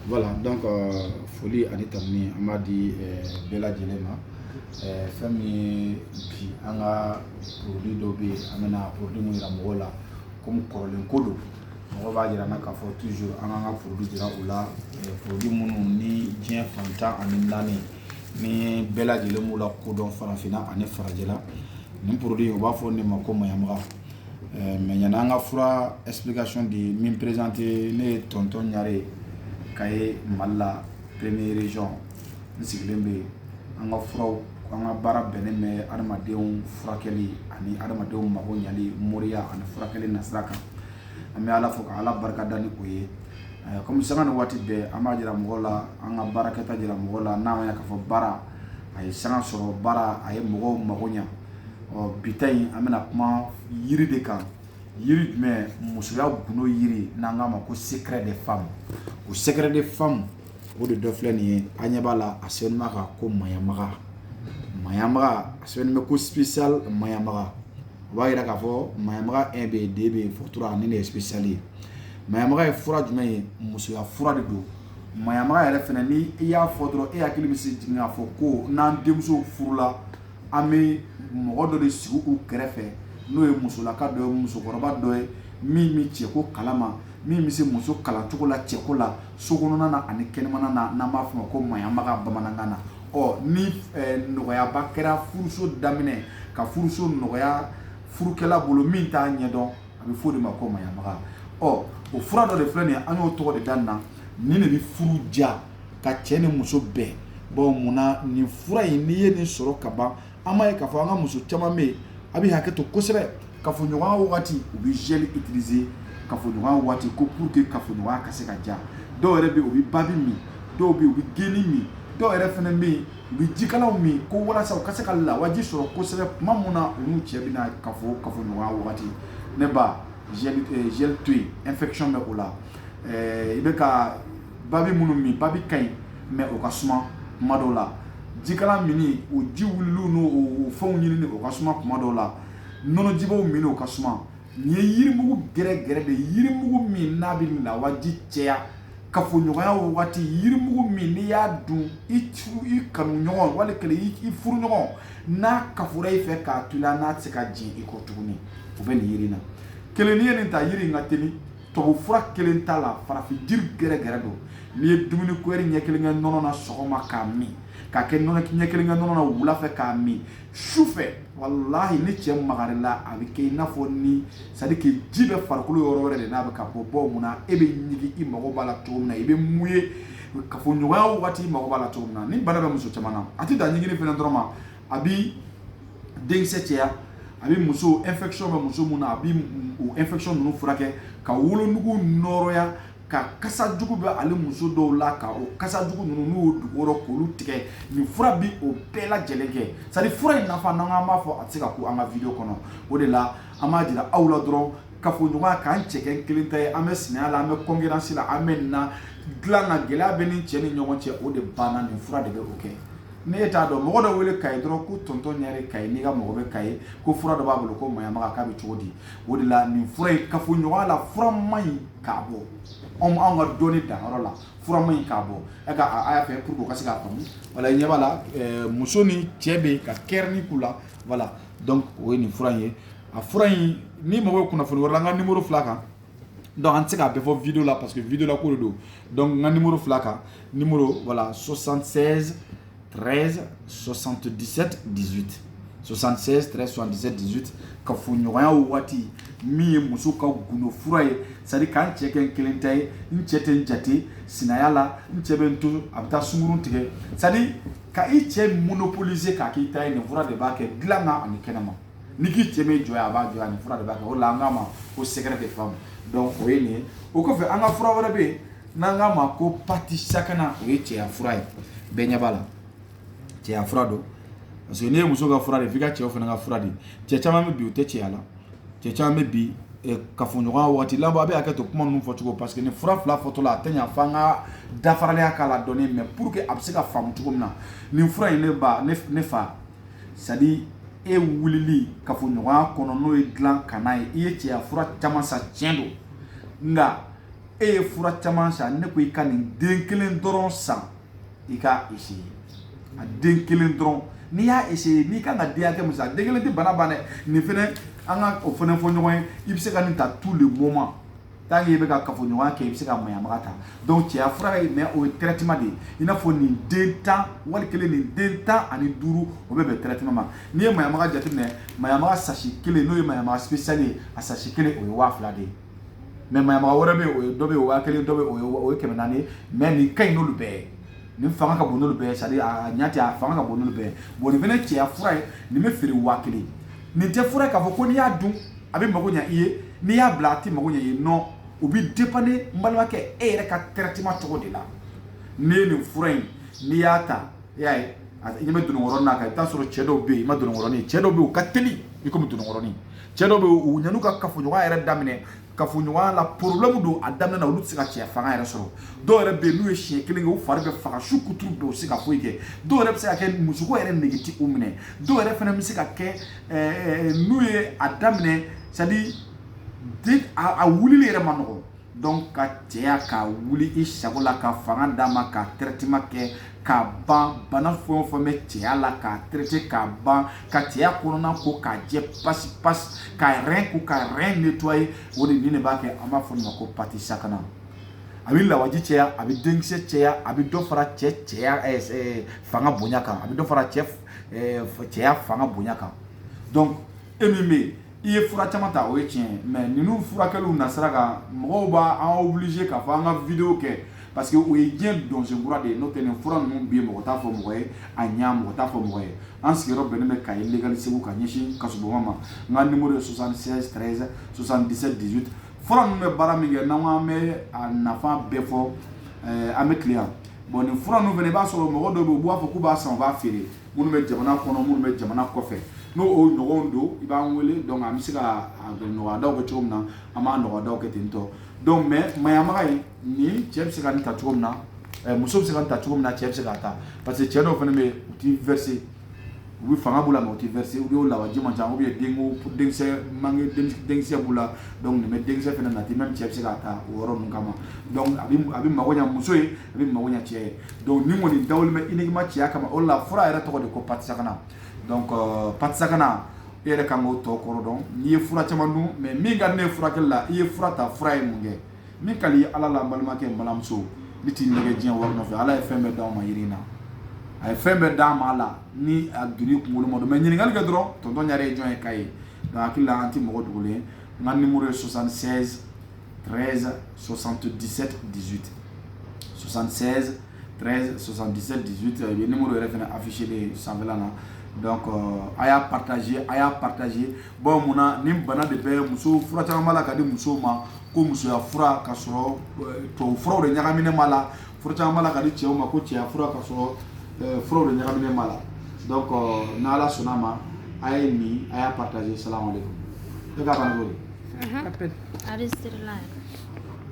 Voilà, donc folie ani tamni amadi bela jelema fami bi anga produit dobe amena produit mo ira mola comme korolen kodo mo ba jira na ka fo toujours anga produit dira ola produit munu ni dien fanta ani nani ni bela jelemu la kodon farafina ani farajela ni produit o ba fo ne mako mayamra mais yana anga fura explication di min présenter ne tonton nyare kaye malla première région nsiglembe anga furaw anga bara beneme armadeon furakeli ani armadeon mago nyali moria ani furakeli nasraka ami ala foka ala barka dani koye comme ça ngana wati be amajira mogola anga baraketa jira mogola na ya kafo bara ay sanga soro bara ay mogo magonya o bitay amena kuma yiri de kan yiri mais musuya guno yiri nanga ma ko secret des femmes o secret des femmes o de dofleni anyabala asenma ka ko mayamaga asenma ko spécial mayamaga wa ira ka fo mayamaga mbdb fortura ni spéciali mayamaga e fura jume musuya fura de do mayamaga yare fena ni ya fodro e akili misi jinga fo ko nan demso furula ame mogodo de sigu u kerefe no ye musolaka do musokoroba do mi cheko kalama mi se muso kala tukola cheko la sogonona na ani kenemana na mafuma ko mayamaga bamanangana o ni nogoya bakera furuso damine ka furuso nogoya furukela bolo min ta nyedon abi fodi mako mayamaga o fura do de flene anyo to de danna ni ne bi furu ja ka chene muso be bo muna ni fura ni ye ni soro kaba amaye ka fa nga muso chama me abi haketo kosebe kafunywa wakati ubi gel utiliser kafunywa wakati ko pour que kafunywa kaseka ja do rebe ubi babi mi do bi ubi geni mi do refene mi ubi jikala mi ko wala sa kaseka la waji soro kosebe mamuna unu chebina kafunywa wakati neba gel tui infection me ola ibeka babi munu mi babi kai me okasuma madola jikala mini o jiwulu no o fon nyini o kasuma madola nono jibo mini o kasuma ni yirimugu gere de yirimugu mi nabi la waji cheya kafu nyoya wati yirimugu mi ni ya dun i kanu nyogon wale kele i furu nyogon na kafura ife ka tula na tsika jin iko tuguni o be ni yirina kele ni yeni ta yiri ngateni to fura kele ntala farafi jir gere do ni dumuni ko eri nyekele nono na sogoma kami ka ke nono nyekele nono na wula fe kami shufe wallahi ni chem magarela abike nafo ni sadike jibe farkulu yorore de na ka bobo muna ebe nyigi imago bala tomna ebe muye ka fo nyuwa wati imago bala tomna ni bana be muso chamana ati da nyigi ni fena drama abi dengsetia abi muso infection be muso muna abi infection no furake ka wolo nugu noroya ka kasa jugu be ale muso do la ka o kasa jugu nunu woro kolu tike ni fura bi o pela jelege sari fura ina fa nanga ma fo atika ku anga video kono o de la ama dira awla dron ka fo nyuma ka ncheke kilinte ame sinala ame concurrence la amenna glana gela beni cheni nyonche o de bana ni fura de be okay ne ta do mo do wele kay dro ku tonton nyare kay ni ga mo be kay ko fura do babulu ko mayama ka bi chodi o de la ni fura ka fo nyuma la fura mai ka bo anga doni da rola fura mai kabo ega aya fe pour ko kasika famu wala nyebala musoni chebe ka kerni kula voilà donc oui ni fura yi a fura yi ni mo ko na fulu wala nga numéro flaka donc on tsika be fo vidéo là parce que vidéo là ko do donc nga numéro flaka numéro voilà 76 13 77 18 76 13 77 18 ka funyoya wati mi muso ka guno furaye sari kan cheken kelentay nchete njati sinayala nchebentu abta sungurun tige sari ka iche monopoliser ka kitay ne fura de bake glanga ani kenama niki cheme joya ba joya ne fura de bake o langa ma o secret de femme donc oyeni o ko fe anga fura wala be nanga ma ko pati sakana o eche ya furaye benya bala che ya furado parce que ne muso ka fura de fika che ofana ka fura de che chama me bi o te che ala che chama me bi ka fonyoga wati lamba be akato kuma nu fotugo parce que ne fura fla foto la tenya fanga dafarale akala donner mais pour que absika fam tugo mina ni fura ine ba ne fa sadi e wulili ka fonyoga kono no e glan kanai e che ya fura chama sa chendo nga e fura caman san ne ko i ka nin den kelen dɔrɔn san i ka essayer a den kelen dɔrɔn n'i y'a essayer n'i kan ka den hakɛ min san den kelen tɛ bana ban dɛ nin fɛnɛ an ka o fɛnɛ fɔ ɲɔgɔn ye i bɛ se ka nin ta tous les moments tant que i bɛ ka kafoɲɔgɔnya kɛ i bɛ se ka mayamaga ta donc cɛya fura ye mais o ye traitement de ye i n'a fɔ nin den 10 wali kelen nin den 15 o bɛ bɛn traitement ma n'i ye mayamaga jateminɛ mayamaga sachet kelen n'o ye mayamaga spécial ye a sachet kelen o ye 2000 de ye mais mayamaga wɛrɛ bɛ yen o ye dɔ bɛ yen o ye 1000 dɔ bɛ yen o ye 400 ye mais nin ka ɲi n'olu bɛɛ ye nin fanga ka bon n'olu bɛɛ ye c'est-à-dire a ɲa tɛ a fanga ka bon n'olu bɛɛ ye bon nin fɛnɛ cɛya fura ye nin bɛ feere 1000 nin tɛ fura ye k'a fɔ ko n'i y'a dun a bɛ mago ɲa i ye n'i y'a bila a tɛ mago ɲa i ye non o bɛ dépendre n balimakɛ e yɛrɛ ka traitement cogo de la n'i ye nin fura in n'i y'a ta i y'a ye i ɲɛ bɛ donnikɔrɔnin na kan i bɛ taa sɔrɔ cɛ dɔw bɛ yen i ma donnikɔrɔnin cɛ dɔw bɛ yen u ka teli i komi donnikɔrɔnin cɛ dɔw bɛ yen u yan'u ka kafoɲɔgɔnya yɛrɛ daminɛ kafoɲɔgɔnya la problème don a daminɛ na olu tɛ se ka cɛya fanga yɛrɛ sɔrɔ dɔw yɛrɛ bɛ yen n'u ye siɲɛ kelen kɛ u fari bɛ faga su kuturu bɛɛ u tɛ se ka foyi kɛ dɔw yɛrɛ bɛ se ka kɛ musoko yɛrɛ nege tɛ u minɛ dɔw yɛrɛ fana bɛ se ka kɛ n'u ye a daminɛ c'est-à-dire a wulili yɛrɛ ma nɔgɔn donc ka cɛya ka wuli i sago la ka fanga d'a ma ka traitement kɛ ka ban bana fɛn o fɛn bɛ cɛya la ka traiter ka ban ka cɛya kɔnɔna ko k'a jɛ pasi pasi ka rein ko ka rein nettoyer o de nin de b'a kɛ an b'a fɔ nin ma ko pati sakana a bɛ lawaji cɛya a bɛ denkisɛ cɛya a bɛ dɔ fara cɛ cɛya fanga bonya kan a bɛ dɔ fara cɛya fanga bonya kan donc e min bɛ yen i ye fura caman ta o ye tiɲɛ ye mais ninnu furakɛliw nasira kan mɔgɔw b'an obligé k'a fɔ an ka vidéo kɛ parce que o ye diɲɛ donsen kura de ye n'o tɛ nin fura ninnu bɛ yen mɔgɔ t'a fɔ mɔgɔ ye a ɲa mɔgɔ t'a fɔ mɔgɔ ye an sigiyɔrɔ bɛnnen bɛ Kayi Legal Segu ka ɲɛsin Kasoboma ma n ka numéro ye 76 13 77 18 fura ninnu bɛ baara min kɛ n'an k'an bɛ a nafa bɛɛ fɔ an bɛ tile yan bon nin fura ninnu fana i b'a sɔrɔ mɔgɔ dɔw bɛ yen u b'a fɔ k'u b'a san u b'a feere minnu bɛ jamana kɔnɔ minnu bɛ jamana kɔfɛ n'o o ɲɔgɔnw don i b'an wele donc an bɛ se ka nɔgɔyadaw kɛ cogo min na an b'a nɔgɔyadaw kɛ ten tɔ donc mais mayamaga in nin cɛ bɛ se ka nin ta cogo min na muso bɛ se ka nin ta cogo min na cɛ bɛ se k'a ta parce que cɛ dɔw fana bɛ yen u t'i verser u bɛ fanga b'u la mais u t'i verser ou bien o lawaji man ca ou bien denkisɛ b'u la donc nin bɛ denkisɛ fana nati même cɛ bɛ se k'a ta o yɔrɔ ninnu kama donc a bɛ mago ɲa muso ye a bɛ mago ɲa cɛ ye donc ni kɔni dawulen bɛ uniquement cɛya kama o de la fura yɛrɛ tɔgɔ de ko pati sakana donc pati sakana e yɛrɛ kan k'o tɔ kɔrɔ dɔn n'i ye fura caman dun mais min ka di ne ye furakɛli la i ye fura ta fura ye mun kɛ min ka di ala la n balimakɛ n balimamuso ne t'i nɛgɛ diɲɛ wari nɔfɛ ala ye fɛn bɛɛ d'anw ma yiri in na a ye fɛn bɛɛ d'an ma a la ni a donni kunkolo ma don mais ɲininkali kɛ dɔrɔn tonton Ɲare ye jɔn ye k'a ye donc hakili la an tɛ mɔgɔ dogolen ye n ka numéro ye 76 13 77 18 76 13 77 18 i bɛ numéro yɛrɛ fana affiché de sanfɛla na donc a y'a partager bon mun na nin bana de bɛ muso fura caman b'a la ka di musow ma ko musoya fura ka sɔrɔ tubabu furaw de ɲagaminen b'a la fura caman b'a la ka di cɛw ma ko cɛya fura ka sɔrɔ furaw de ɲagaminen b'a la donc n'ala sɔnna ma a ye nin a y'a partager salamu aleykum e k'a banna cogo di Appel.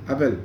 appel